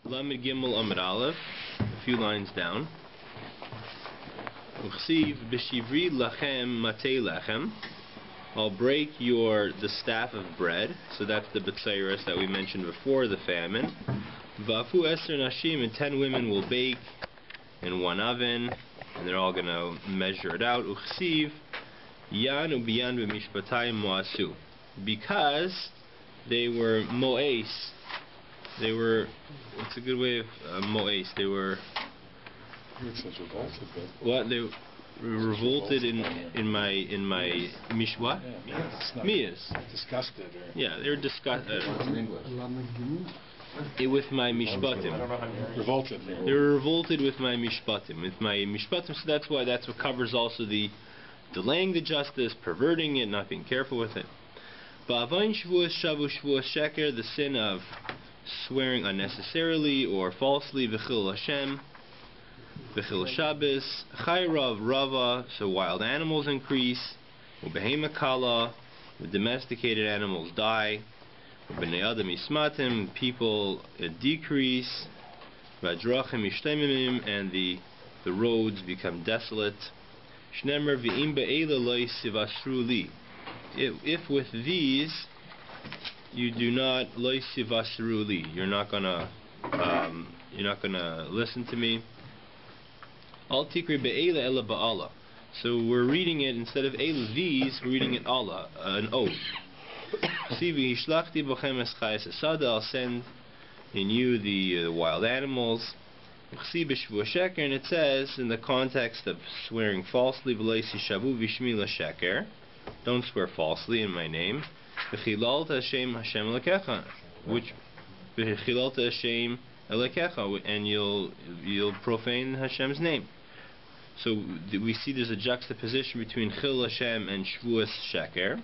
Lamed Gimel Amud Aleph, a few lines down. Uchsiv b'shivri lachem matei lechem. I'll break the staff of bread. So that's the B'tzairis that we mentioned before, the famine. V'afu eser nashim, and 10 women will bake in one oven, and they're all going to measure it out. Uchsiv yan ubiyan b'mishpatayim moasu. Because they were mo'es. They were, what's a good way of mo'es? They were, what? They were revolted in my mishwa? Miyas. Disgusted. Yeah, they were disgusted. With my mishpatim. Revolted. They were revolted with my mishpatim. With my mishpatim, so that's what covers also the delaying the justice, perverting it, not being careful with it. Ba'avain shvuas shavu shvuas sheker, the sin of swearing unnecessarily or falsely, v'chil Hashem, v'chil Shabbos, chayrav rava, so wild animals increase, u'behema kala, the domesticated animals die, u'bnei adam ismatim, people decrease, v'adrachim ishtemimim, and the roads become desolate. Shnemer v'im be'ela lo yisivasru li. If with these you do not loisivasru li, you're not gonna listen to me. Al tikri be'ela ela ba'ala. So we're reading it instead of el these, we're reading it Allah, an oath. Sivi hishlachti b'chem eschayes asada. I'll send in you the wild animals. And it says in the context of swearing falsely, v'leisi shavu v'shmi l'sheker. Don't swear falsely in my name. V'chilalta Hashem Hashem Elekecha, which v'chilalta Hashem Elekecha, and you'll profane Hashem's name. So we see there's a juxtaposition between Chil Hashem and Shvuas Sheker.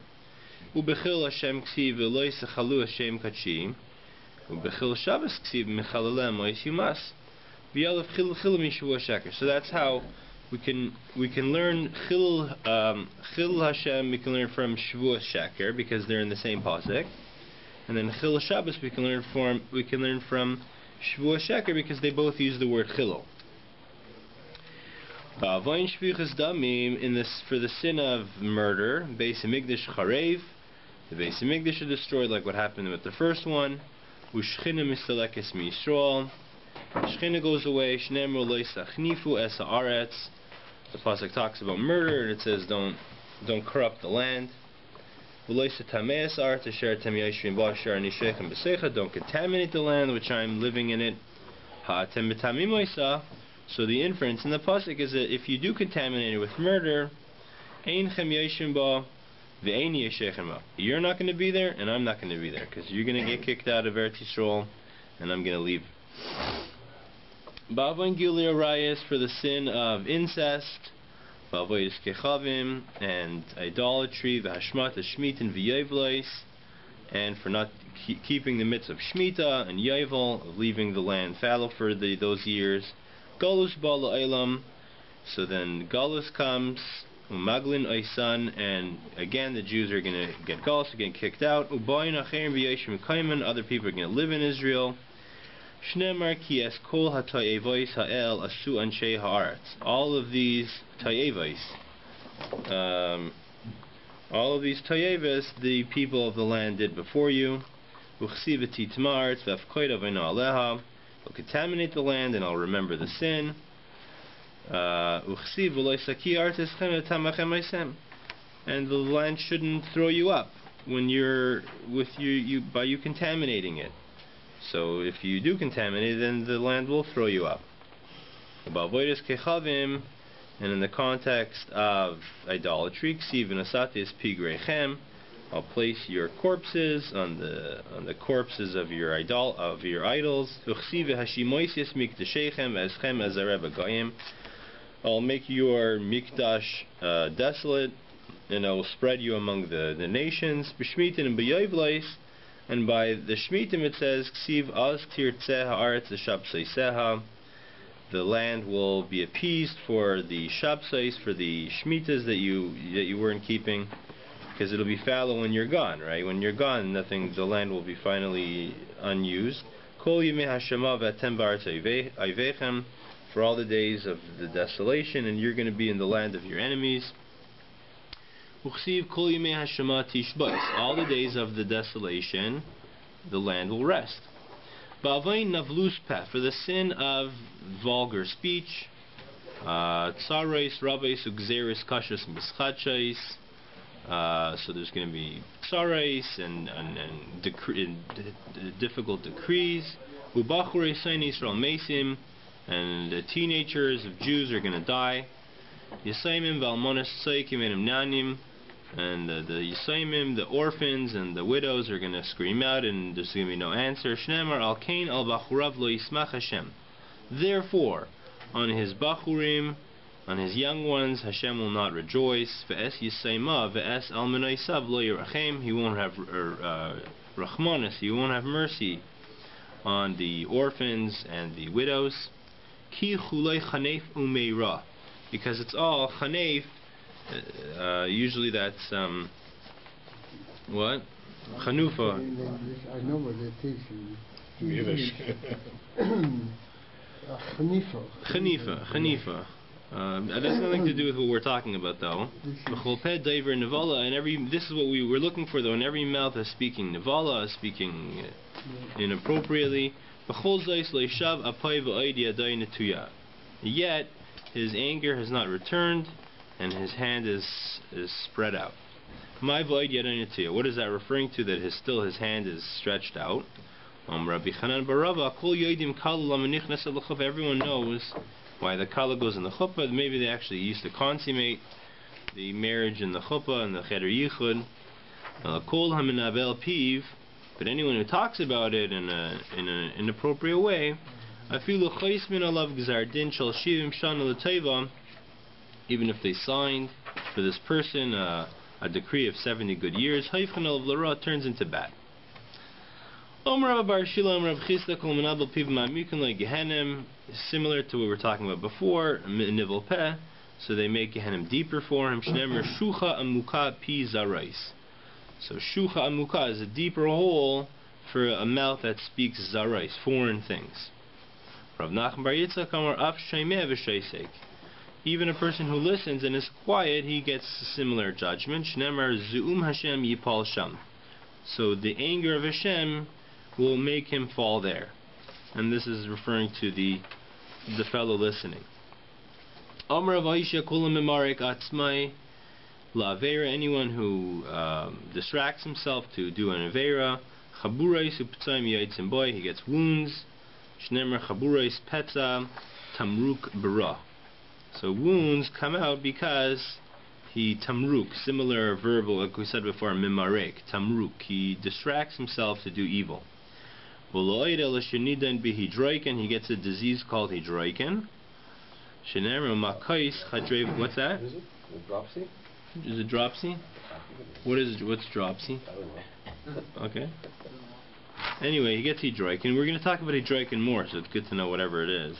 U'bechil Hashem ksiv v'lo yisechalu Hashem kachim. U'bechil Shabbos ksiv mechalalem ois yumas. V'yalav chil chil mishvuas Sheker. So that's how we can learn Chil Hashem. We can learn from Shvuas Sheker because they're in the same pasuk, and then Chil Shabbos we can learn from Shvuas Sheker because they both use the word Chilul. V'avayin shvichas damim, for the sin of murder, Beis Hamikdash charev, the Beis Hamikdash is destroyed like what happened with the first one. U'shchina mistalekes miYisrael, Shchina goes away. Shneimru lo yisachnifu es haaretz. The pasuk talks about murder, and it says don't corrupt the land. Don't contaminate the land which I am living in it. So the inference in the pasuk is that if you do contaminate it with murder, you're not going to be there, and I'm not going to be there, because you're going to get kicked out of Eretz Yisrael, and I'm going to leave. Ba'avoin Gilei Arayos, for the sin of incest, Ba'avoidus Kechavim, and idolatry, V'hashmat Shmitin V'yevlois, and for not keeping the mitzvah of Shemitah and Yovel, of leaving the land fallow for those years. Galus Ba'la Eilam, so then Galus comes, Umaglin Oisan, and again the Jews are going to get Galus, getting kicked out. Ubayin Acherim V'yeshim Kaiman, other people are going to live in Israel. Shnemar ki es kol ha-tayevois ha'el asu anshei ha'aretz. All of these tayevos, the people of the land did before you. Uchsivati tmaretz v'afkoida v'ina aleha. Will contaminate the land, and I'll remember the sin. Uchsiv v'lo yisaki artes chem etamachem eisem. And the land shouldn't throw you up when by you contaminating it. So if you do contaminate, then the land will throw you up. Ba'avoidus kechavim, and in the context of idolatry, ksiv v'nasatis pigreichem, I'll place your corpses on the corpses of your idols. Uchsiv v'hashimoisius mikdashechem eschem azareb agayim. I'll make your mikdash desolate, and I will spread you among the nations. B'shmitin and b'yevlois. And by the Shmitim it says, Ksiv az tirtzeh ha'aretz l'shabseiseha. The land will be appeased for the shabseis, for the shmitas that you weren't keeping, because it'll be fallow when you're gone, right? When you're gone, the land will be finally unused. Kol yimei hashama v'atem ba'aretz oivechem, for all the days of the desolation, and you're going to be in the land of your enemies. Uchsiv kol yimei hashama tishbos, all the days of the desolation, the land will rest. Ba'avain navlus peh, for the sin of vulgar speech, tsarais, rabbeis, ugzeris, kashas, mischachais. So there's going to be tsarais and difficult decrees. Ubachure sain Yisrael mesim, and the teenagers of Jews are going to die. Yisaimim v'almonas tzaikim enim nanim, and the Yisaimim, the orphans and the widows, are going to scream out, and there's going to be no answer. Shnemar al kain al bachurav lo yismach Hashem. Therefore, on his bachurim, on his young ones, Hashem will not rejoice. Ve'es yisaima ve'es almenaisav lo yirachem. He won't have rachmanis. He won't have mercy on the orphans and the widows. Ki chulei chanef umeira, because it's all chanef. Usually that's what? Chanufa. I know what they teach in Yiddish. Chanifa. That has nothing to do with what we're talking about, though. And this is what we were looking for, though. In every mouth is speaking nivala, is speaking inappropriately. Yet his anger has not returned, and his hand is spread out. What is that referring to? That his hand is stretched out. Everyone knows why the kala goes in the chuppah. Maybe they actually used to consummate the marriage in the chuppah and the cheder yichud. Kol haminabel piv, but anyone who talks about it in an inappropriate way, afilu chayis min alav gzar din shel shivim shana l'teva, even if they signed for this person a decree of 70 good years, hayfchan alav l'ra, turns into bad. Similar to what we were talking about before, nivel peh, so they make Gehenim deeper for him. Shnemer shucha amuka pi zarais. So shucha amuka is a deeper hole for a mouth that speaks zarais, foreign things. Rav Nachman bar Yitzchak amar af sheimeh v'sheisek. Even a person who listens and is quiet, he gets a similar judgment. Shnemer zu'um Hashem yipal sham. So the anger of Hashem will make him fall there. And this is referring to the fellow listening. Amar of Aisha kulam mimarek atzmai la'avera, anyone who distracts himself to do an avera, chaburais u'ptzayim yayitzim boy, he gets wounds. Shnemer chaburais petza tamruk bara. So wounds come out because he tamruk, similar verbal like we said before, mimarek, tamruk, he distracts himself to do evil. He gets a disease called hidroiken. What's that? Is it? Dropsy? Is it dropsy? What's dropsy? I don't know. Okay. Anyway, he gets hidroiken. We're going to talk about hidroiken more, so it's good to know whatever it is.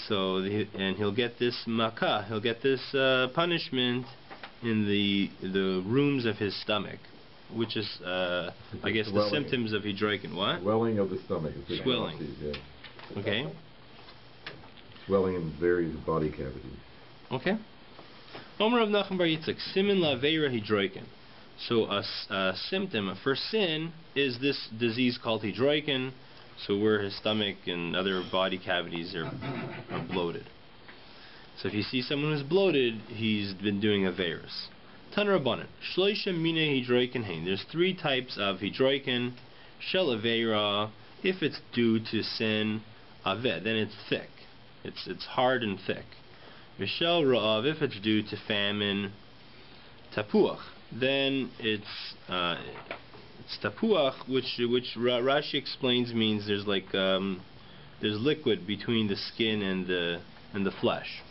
So, and he'll get this makah, he'll get this punishment in the rooms of his stomach, which is, I guess, the symptoms of hidroiken. What? Swelling of the stomach. Swelling. Yeah. Okay. Swelling in various body cavities. Okay. Omer of Nachman bar Yitzchak, simin la'avera hidroiken. So a symptom for sin is this disease called hidroiken, so where his stomach and other body cavities are bloated. So if you see someone who's bloated, he's been doing averas. Tan Rabbanan, shloisha mine hidroiken hein. There's 3 types of hidroiken. Shel avera, if it's due to sin, aveh, then it's thick. It's hard and thick. V'shel ra'av, if it's due to famine, tapuach, then it's tapuach, which Rashi explains means there's like there's liquid between the skin and the flesh.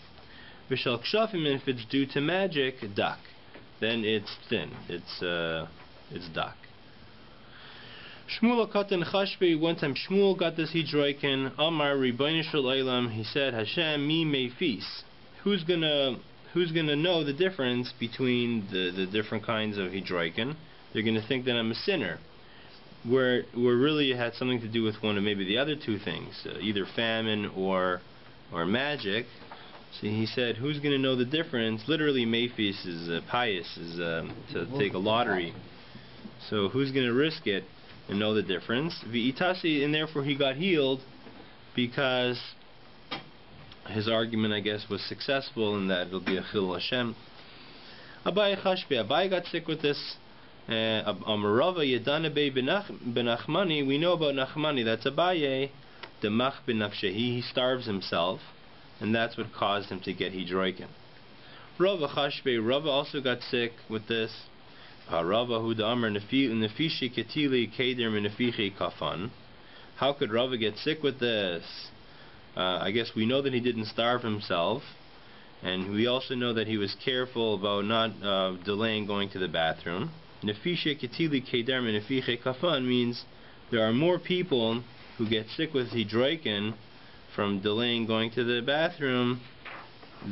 V'shel kshafim, if it's due to magic, dak, then it's thin. It's dak. Shmuel katan chashbe. One time Shmuel got this hidroiken. Amar Ribono shel Olam. He said, Hashem mi meifis. Who's gonna know the difference between the different kinds of hidroiken? They're gonna think that I'm a sinner. where really it had something to do with one of maybe the other two things, either famine or magic. So he said, who's going to know the difference? Literally, Mayfis is pious, is to take a lottery. So who's going to risk it and know the difference? V'itasi, and therefore he got healed because his argument, I guess, was successful in that it'll be a chil Hashem. Abai got sick with this. Amarava Yadana Bey Benachmani. We know about Nachmani. That's Abaye. Demach Benafshehi. He starves himself, and that's what caused him to get hidroikin. Rava Chashbe. Rava also got sick with this. Rava Huda Amar Nefishi Ketili Keder Menefichi Kafan. How could Rava get sick with this? I guess we know that he didn't starve himself, and we also know that he was careful about not delaying going to the bathroom. Nefishe ketili keder menefiche kafan means there are more people who get sick with hidroikin from delaying going to the bathroom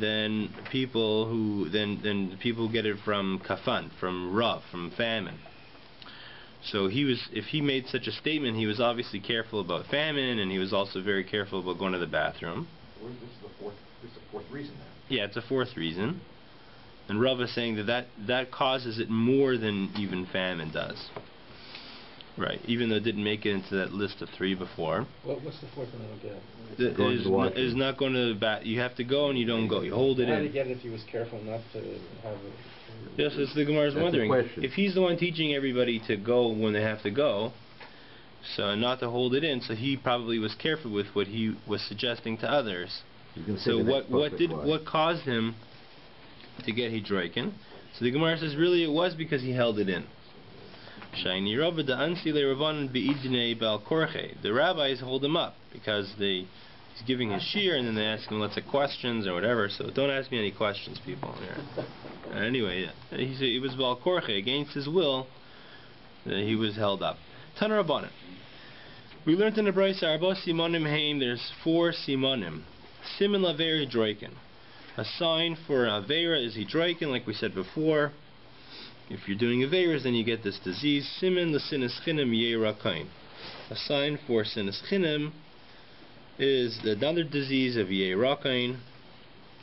than people who get it from kafan, from rav, from famine. So if he made such a statement, he was obviously careful about famine, and he was also very careful about going to the bathroom. This is the fourth reason then. Yeah, it's a fourth reason. And Rav is saying that causes it more than even famine does. Right, even though it didn't make it into that list of three before. What's the fourth one I don't get? It is not going to the bath. You have to go and you don't go. You hold it in. How did he get it if he was careful not to have it? Yes, it's the Gemara's wondering. If he's the one teaching everybody to go when they have to go, so not to hold it in, so he probably was careful with what he was suggesting to others. So what caused him to get hidroikin? So the Gemara says really it was because he held it in. The rabbis hold him up because he's giving his shir, and then they ask him lots of questions or whatever. So don't ask me any questions, people. Anyway, he said it was bal korche, against his will. He was held up. Taner Rabbanan. We learned in the Brayse Arba Simonim Haim. There's 4 Simonim. Simin Laver Hidroikin. A sign for Avera is Hidroikin, like we said before. If you're doing Averas, then you get this disease. Simin Lasinis Chinim Yerakain. A sign for Sinis Chinim is another disease of Yerakain.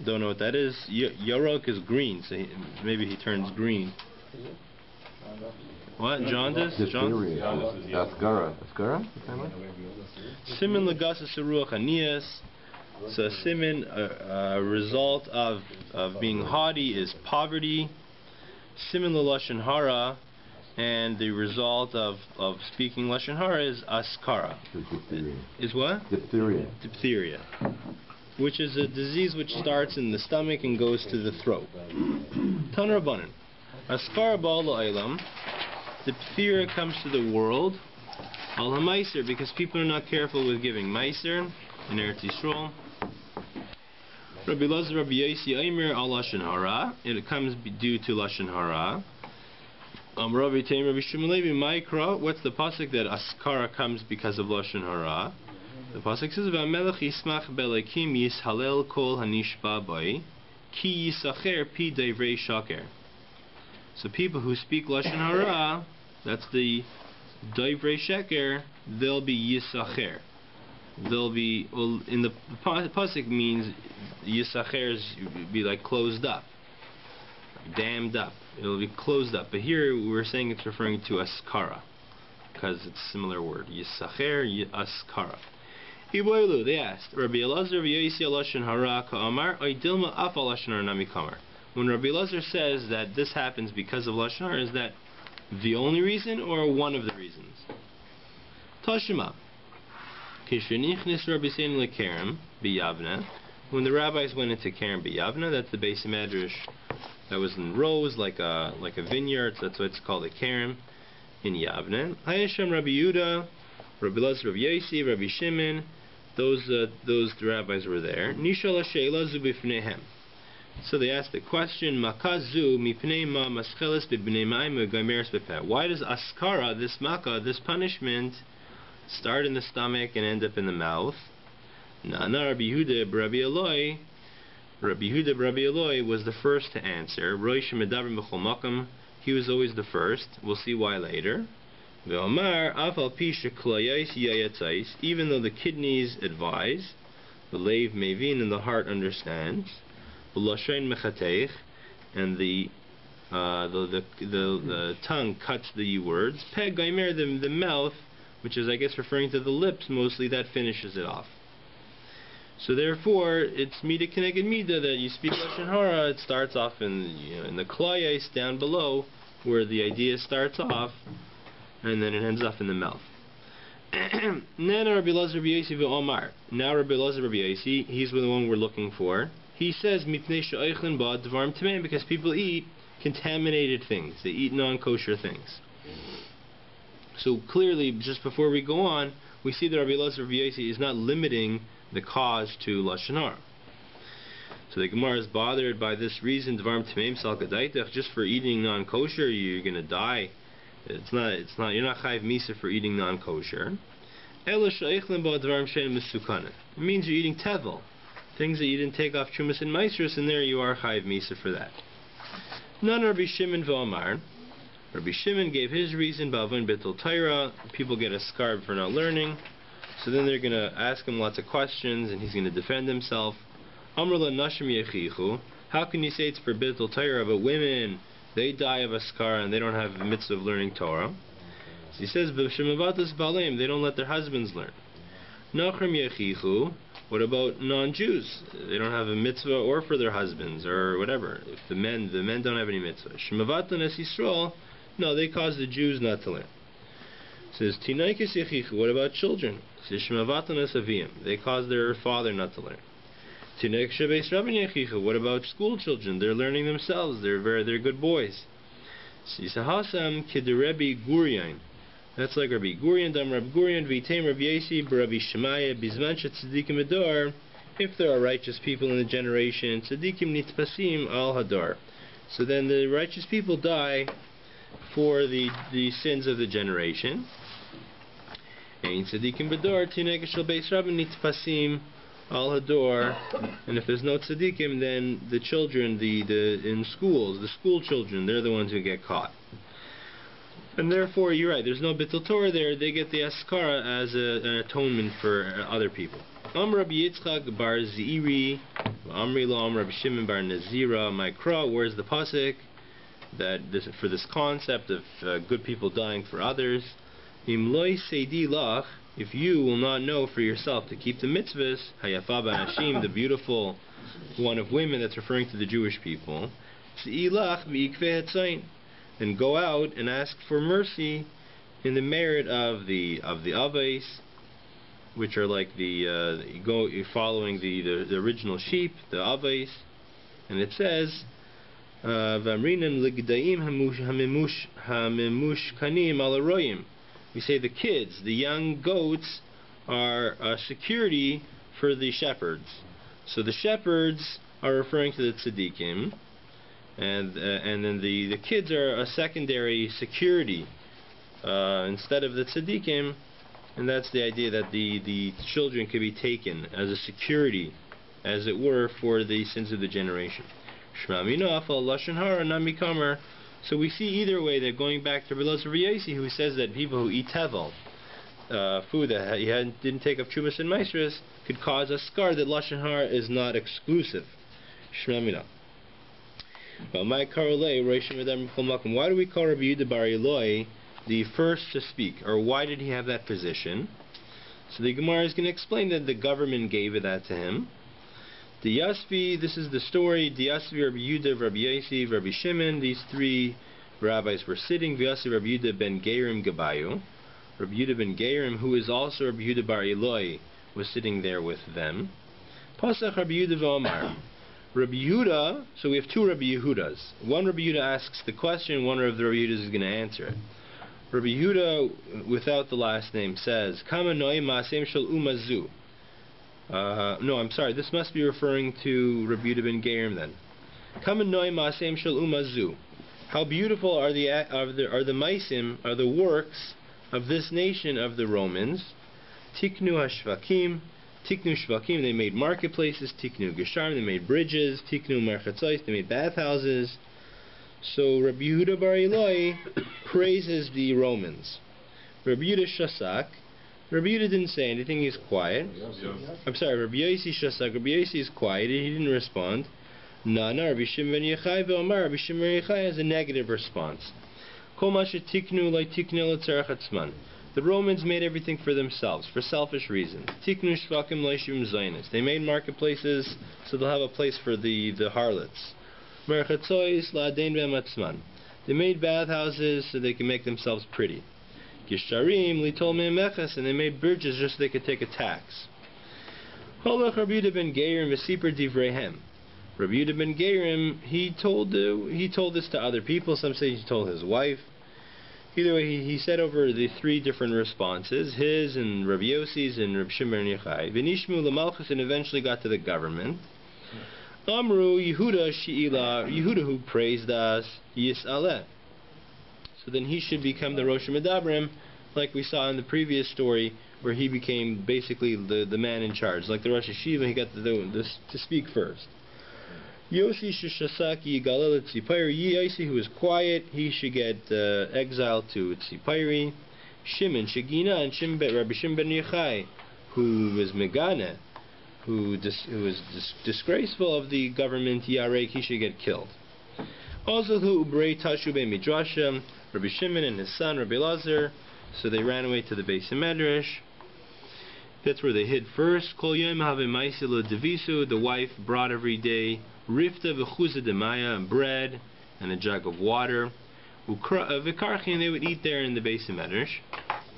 Don't know what that is. Yarok is green, so maybe he turns green. What? Jaundice? Diphtheria. Ascara. Ascara? Simin Lagasa Saruach Anias. So simin, a result of being haughty is poverty. Simin Lashon Hara, and the result of speaking Lashon Hara is askara. Is what? Diphtheria. Diphtheria, which is a disease which starts in the stomach and goes to the throat. Taner Rabbanan. Askara ba'al ha'olam. Diphtheria comes to the world. Al ha'maiser, because people are not careful with giving maiser in Eretz Yisrael. Rabbi Lazar, Rabbi Yossi, Aimer al Lashon Hara. It comes due to Lashon Hara. Rabbi Taim, Rabbi Shimon Levi, Maikra. What's the pasuk that Askara comes because of Lashon Hara? The pasuk says, "V'amelech yismach belekim yishalel kol hanishba bai, ki yisacher pi devrei shaker." So people who speak Lashon Hara, that's the devrei shaker, they'll be yisacher. They'll be, well, in the pasuk means yisacher be like closed up, dammed up. It'll be closed up. But here we're saying it's referring to askara because it's a similar word. Yisacher, askara. They asked Rabbi Elazar v'Yossi Lashon Hara ka'amar oidilma af Lashon Hara nami kamar. When Rabbi Elazar says that this happens because of Lashon Hara, is that the only reason or one of the reasons? Tashima. When the rabbis went into Kerem B'Yavna, that's the base of Medrash that was in rows, like a vineyard. So that's why it's called a Kerem in Yavna. Hayasham Rabbi Yehuda, Rabbi Elazar, Rabbi Yossi, Rabbi Shimon. Those rabbis were there. Nishal Sheila zu b'fneihem. So they asked the question, Makazu mipnei ma mascheles b'bnei ma'im u'gaimeres b'peh. Why does askara, this makkah, this punishment, start in the stomach and end up in the mouth? Na'ana Rabbi Yehuda b'Rabbi Eloi. Rabbi Yehuda b'Rabbi Eloi was the first to answer. Roish medavrim b'chol makom. He was always the first. We'll see why later. Ve'omar afal pi sheklayais yayatzais, even though the kidneys advise, the leiv mevin, and the heart understands, v'lashain mechateich, and the tongue cuts the words, peg gaimer, the mouth, which is I guess referring to the lips mostly, that finishes it off. So therefore, it's mida keneged mida that you speak lashon hara. It starts off in the klayais down below, where the idea starts off, and then it ends up in the mouth. Now Rabbi Tzvi v'Omar. Now Rabbi Tzvi, he's the one we're looking for. He says mipnei she'oichlin ba dvarim tameim, because people eat contaminated things. They eat non-kosher things. So clearly, just before we go on, we see that Rabbi Tzvi is not limiting the cause to lashon hara. So the Gemara is bothered by this reason. Dvarim tameim sal kadaitach, just for eating non-kosher, you're going to die. It's not. You're not chayiv misa for eating non-kosher. Ela she'eichlin ba dvarim she'en mesukanen. It means you're eating tevel, things that you didn't take off chumas and maasros, and there you are chayiv misa for that. None Rabbi Shimon v'Omar. Rabbi Shimon gave his reason. Ba'avon betul Torah. People get a scar for not learning. So then they're going to ask him lots of questions, and he's going to defend himself. Amr la nashim yechichu. How can you say it's for betul Torah, but women, they die of a scar and they don't have a mitzvah of learning Torah? So he says, b'shemavatas baleim, they don't let their husbands learn. Nachrim yechichu. What about non-Jews? They don't have a mitzvah or for their husbands or whatever. If the men don't have any mitzvah. Shemavatan es Yisrael. No, they cause the Jews not to learn. It says Tinaikis yechichu. What about children? It says Shemavatan es Avim. They cause their father not to learn. Tinaik shebeis rabin yechichu. What about school children? They're learning themselves. They're good boys. Sisahasam kiderebi guriyan. That's like Rabbi Gurian, Dam Rabbi Gurian, Vitem Rabbi Yesi, Rabbi Shemaya, Bizman Tzadikim Hadar. If there are righteous people in the generation, Tzadikim Nitpasim al Hadar. So then the righteous people die for the sins of the generation. And Tzadikim Hadar, Tineg Shal Beis Rabin Nitpasim al Hadar. And if there's no Tzadikim, then the children, in schools, the school children, they're the ones who get caught. And therefore, you're right, there's no Bittul Torah there. They get the Askara as an atonement for other people. Rabbi Yitzchak bar Ziri, Amri lo Rabbi Shimon bar Nazira, Mikra, where's the pasuk for this concept of good people dying for others? Im loy seidi lach, if you will not know for yourself to keep the mitzvahs, Hayafa b'Hashim, the beautiful one of women, that's referring to the Jewish people, Seilach v'ikveh hatzayin, and go out and ask for mercy in the merit of the avos, which are like you're following the original sheep, the avos, and it says v'amrinan ligdaim hamemushkanim alaroyim. We say the kids, the young goats, are a security for the shepherds. So the shepherds are referring to the tzaddikim. And then the kids are a secondary security instead of the tzaddikim, and that's the idea that the children could be taken as a security, as it were, for the sins of the generation. So we see either way that going back to Rabbi Tzvi, who says that people who eat tevel, food that didn't take up chumas and maasros, could cause a scar, that lashon hara is not exclusive. Shema Why do we call Rabbi Yehuda bar Eloi the first to speak, or why did he have that position? So the Gemara is going to explain that the government gave that to him. The Yosef, this is the story. The Yosef, Rabbi Yehuda, Rabbi Yosef, Rabbi Shimon, these three rabbis were sitting. Yosef, Rabbi Yehuda ben Gerim Gabayu. Rabbi Yehuda ben Gerim, who is also Rabbi Yehuda bar Eloi, was sitting there with them. Pasach Rabbi Yehuda v'Omar. Rabbi Yehuda, so we have two Rabbi Yehudas. One Rabbi Yehuda asks the question, one of the Rabbi Yehudas is going to answer it. Rabbi Yehuda, without the last name, says, Kama noi ma'asem shel umazu. No, I'm sorry, this must be referring to Rabbi Yehuda ben Gerim then. Kama noi ma'asem shel umazu. How beautiful are the ma'asim, are the works of this nation of the Romans. Tiknu hashvakim. Tiknu shvakim, they made marketplaces. Tiknu gesharm, they made bridges. Tiknu marchatzos, they made bathhouses. So Rabbi Yehuda bar Eloi praises the Romans. Rabbi Yehuda shasak. Rabbi Yehuda didn't say anything, he's quiet. I'm sorry, Rabbi Yossi shasak. Rabbi Yossi is quiet, he didn't respond. No, Rabbi Shimon ben Yochai ve'omar. Rabbi Shimon ben Yochai has a negative response. Kol ma shetiknu lo tiknu l'tzarech atzman. The Romans made everything for themselves, for selfish reasons. Tiknu shvakim lo yishivim zaynis. They made marketplaces so they'll have a place for the harlots. Merchatzois la'adein be'em atzman. They made bathhouses so they can make themselves pretty. Gisharim litol me'em meches, and they made bridges just so they could take a tax. Holach Rabbi Yehuda ben Geirim v'siper divreihem. Rabbi Yehuda ben Geirim, he told this to other people. Some say he told his wife. Either way, he said over the three different responses, his and Rabbi Yossi's and Rabbi Shimon ben Yochai. V'nishmu l'malchus, and eventually got to the government. Amru Yehuda she'ilah, Yehuda who praised us, yis'aleh. So then he should become the Rosh Medabrim, like we saw in the previous story, where he became basically the man in charge. Like the Rosh Hashiva, he got to speak first. Yossi sheshasaki yigalel tzipayri. Yossi, who was quiet, he should get exiled to Tzipayri. Shimon shegina, and Rabbi Shimon ben Yochai, who was megana, who was disgraceful of the government, Yarek, he should get killed. Also, who ubrei tashu be midrasha, Rabbi Shimon and his son Rabbi Lazar, so they ran away to the Beis Medrash. That's where they hid first. Kol yom have ma'aseh devisu. The wife brought every day rifta v'chuza demaya, bread and a jug of water. V'karchin, they would eat there in the Beis Medrash.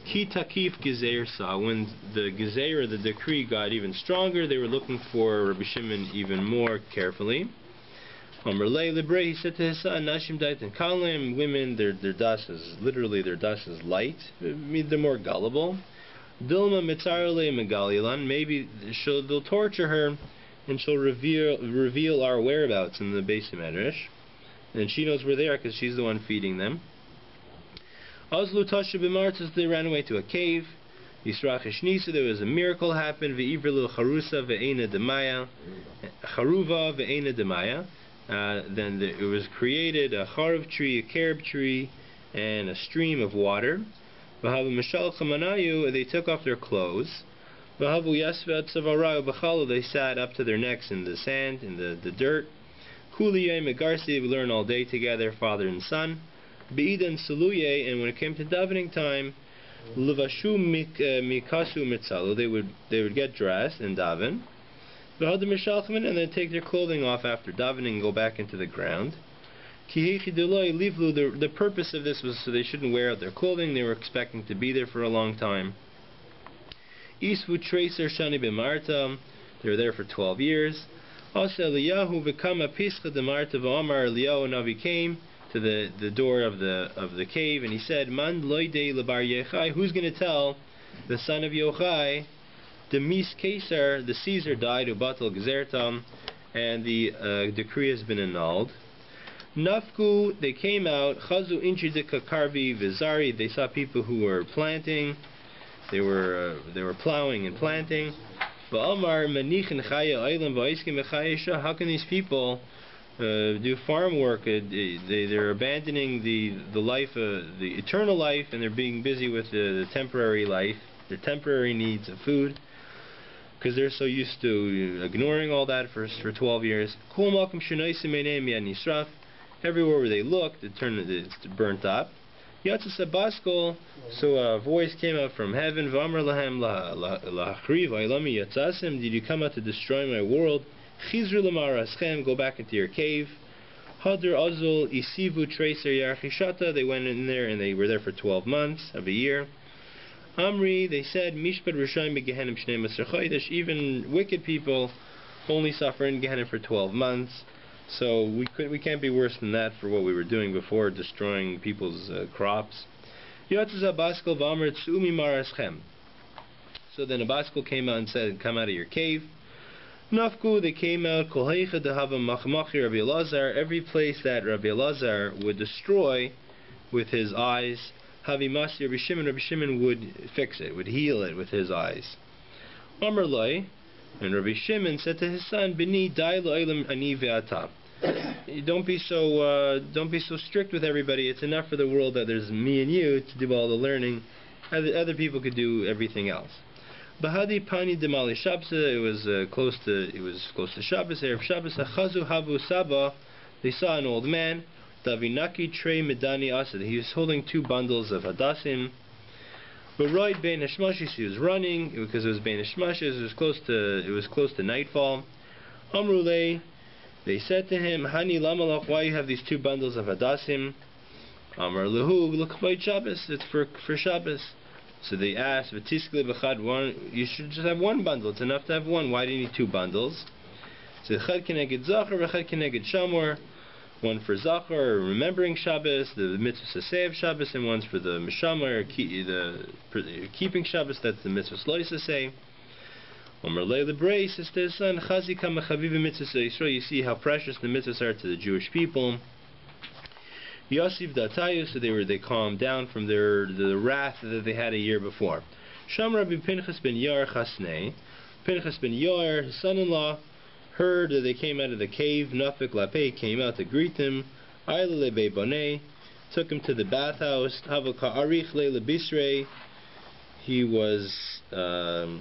Ki takif gezeir sa. When the gezeir, or the decree, got even stronger, they were looking for Rabbi Shimon even more carefully. Amrlei libre, he said to his son, Nashim dait and kalim, women, their das is light. I mean, they're more gullible. Dilma mitzarle megalilan, maybe they'll torture her and she'll reveal our whereabouts in the Beis Medrash, and she knows where they are because she's the one feeding them. Azlu tasha b'martzas, they ran away to a cave. Yisrach Shnisa, there was a miracle happened. Ve'ivrilu charusa ve'ena demaya, charuva ve'ena demaya. Then it was created a charuv tree, a carob tree, and a stream of water. V'havu mishal chamanayu, they took off their clothes. V'havu yasvet savarayu b'chalu, they sat up to their necks in the sand, in the dirt. Kuli yom megarsi, we learn all day together, father and son. Be'idan saluye, and when it came to davening time, levashu mikasu mitzalu, they would get dressed and daven. V'hadu mishalchamin, and then take their clothing off after davening and go back into the ground. The purpose of this was so they shouldn't wear out their clothing. They were expecting to be there for a long time. Isvu tracer shani b'marta, they were there for 12 years. Also Eliyahu v'kama pischa d'marta v'amar, Eliyahu Navi came to the door of the cave, and he said, Man loidei lebar Yochai, who's going to tell the son of Yochai, the mis Caesar, the Caesar died, ubatal gzertam, and the decree has been annulled. Nafku, they came out. Chazu inchidika karvi vizari, they saw people who were planting. They were plowing and planting. Va'amar manichin chaya oilam va'iskim v'chayesha. How can these people do farm work? They're abandoning the life, the eternal life, and they're being busy with the temporary life, the temporary needs of food, because they're so used to ignoring all that for 12 years. Kol malkum shenaisim meineim yad nisraf. Everywhere where they looked, it's burnt up. Yatzis abaskol, so a voice came out from heaven. V'amar lahem la'achriv ha'ilami yatzasim. Did you come out to destroy my world? Chizru l'maraschem, go back into your cave. Hadr azul isivu tracer yarchishata. They went in there and they were there for 12 months of a year. Amri, they said, mishpat rishayim begehenim shnei masar chodesh. Even wicked people only suffer in Gehenna for 12 months. So we can't be worse than that for what we were doing before, destroying people's crops. So then Abaskal came out and said, come out of your cave. Nafku, they came out. Every place that Rabbi Elazar would destroy with his eyes, Havimasi Rabbi Shimon would fix it, would heal it with his eyes. Amrlai, and Rabbi Shimon said to his son, Bini dai lo'elam ani ve'ata. Don't be so strict with everybody. It's enough for the world that there's me and you to do all the learning. Other people could do everything else. Bahadi pani demali Shabbos. It was close to Shabbos. Erev Shabbos. Hachazu havu saba. They saw an old man. Davinaki trei medani asad. He was holding 2 bundles of hadassim. But right bein hashmashis, he was running because it was bein hashmashis. It was close to nightfall. Amrulei. They said to him, Hani lamalach, why you have these 2 bundles of hadassim? Amar lehu, look by Shabbos. It's for Shabbos. So they asked, V'tiskle b'chad, you should just have 1 bundle. It's enough to have 1. Why do you need 2 bundles? So chad keneged zachar, v'chad keneged shamor. 1 for zachar, remembering Shabbos, the mitzvah saseh of Shabbos, and 1's for the mishamar, the keeping Shabbos. That's the mitzvah saseh. Omer leila brei, says to his son, Chazi kama chaviv mitzvah Yisrael. You see how precious the mitzvahs are to the Jewish people. Yoseph datayu, so they calmed down from the wrath that they had a year before. Sham Rabbi Pinchas ben Yair chasnei. Pinchas ben Yair, his son-in-law, heard that they came out of the cave. Nafik lapei came out to greet them. Ayla lebe bonei, took him to the bathhouse. Havaka arich leila bisrei. He was I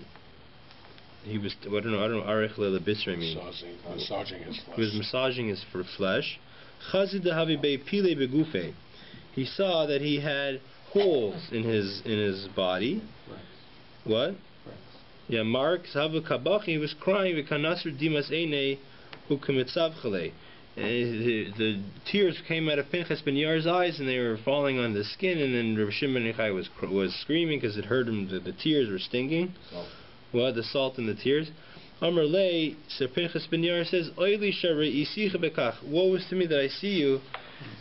don't know arich leila bisrei means. Massaging his flesh. He was massaging his flesh. Chazid dahavi be pile begufe. He saw that he had holes in his body. Right. What? Right. Yeah, Mark Zavu Kabachi, he was crying v'kanasur dimas eine u'kamitzavchale. The tears came out of Pinchas ben Yair's eyes, and they were falling on the skin. And then Rabbi Shimon ben Yochai was screaming because it hurt him. The tears were stinging. Salt. Well, the salt and the tears. Amar lei, Sir Pinchas ben Yair says, Oili sharei isicha bekach. Woe is to me that I see you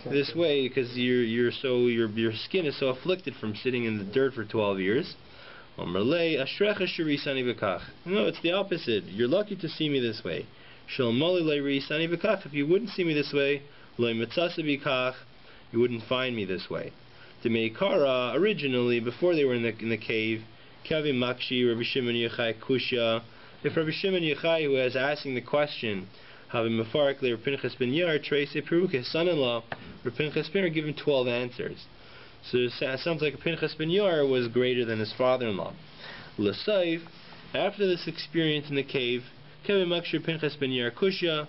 this way, because your skin is so afflicted from sitting in the dirt for 12 years. Amar lei, ashrecha sherisani bekach. No, it's the opposite. You're lucky to see me this way. Shel mali lei risani bekach. If you wouldn't see me this way, lei mitzasa bekach, you wouldn't find me this way. The Meikara, originally, before they were in the cave, Kavi Makshi, Rabbi Shimon Yochai Kushya. If Rabbi Shimon Yochai, who was asking the question, Havi Mefarik le Pinchas ben Yair, Trace Peruk, his son-in-law, Pinchas ben Yair, give him 12 answers. So it sounds like Pinchas ben Yair was greater than his father-in-law. L'sayv, after this experience in the cave, Kavi Makshi Pinchas ben Yair Kushya,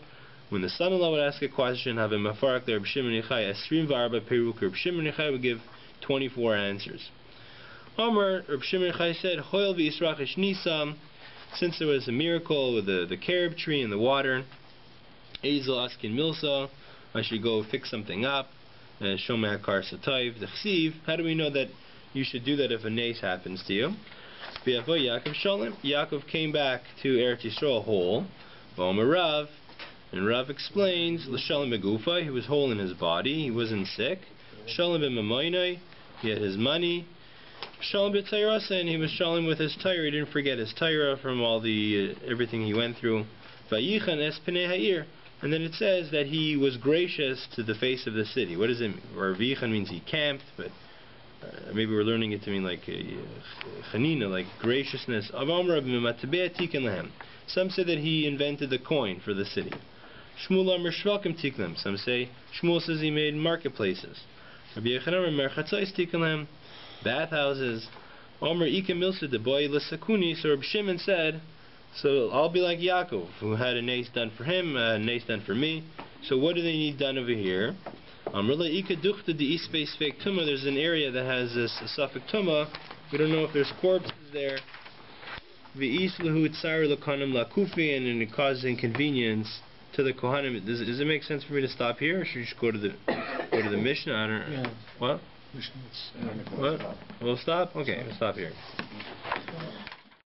when the son-in-law would ask a question, Havi Mefarik le Rabbi Shimon Yochai, Esrim Varba Peruk, Rabbi Shimon Yochai would give 24 answers. Amar, Rabbi Shimon Yochai said, Hoil v'yisrachish nisam. Since there was a miracle with the carob tree and the water, Ezel askin milsa, I should go fix something up. Shomei hakar satayv d'chsiv. How do we know that you should do that if a nace happens to you? V'yavo Yaakov Shalom. Yaakov came back to Eretz Yisrael whole. V'omer Rav, and Rav explains l'shalom begufa. He was whole in his body. He wasn't sick. Shalom b'mamoinai. He had his money. Shalom b'tzayrasa, and he was shalom with his Torah. He didn't forget his Torah from all the everything he went through. Vayichan es pnei ha'ir, and then it says that he was gracious to the face of the city. What does it mean? Or vayichan means he camped, but maybe we're learning it to mean like chanina, like graciousness. Some say that he invented the coin for the city. Shmuel amar shvakim tiklam. Some say Shmuel says he made marketplaces. Rabbi Yechanan amar chatzais tiklam. Bathhouses. Omer Ika Milsa de boy Lisakuni. So Reb Shimon said, so I'll be like Yaakov, who had a nace done for him, a nace done for me. So what do they need done over here? There's an area that has a suffix tuma. We don't know if there's corpses there. And it causes inconvenience to the Kohanim. Does it make sense for me to stop here, or should we just go to the Mishnah? I don't know. Yeah. What? What? We'll stop? Okay, we'll stop here.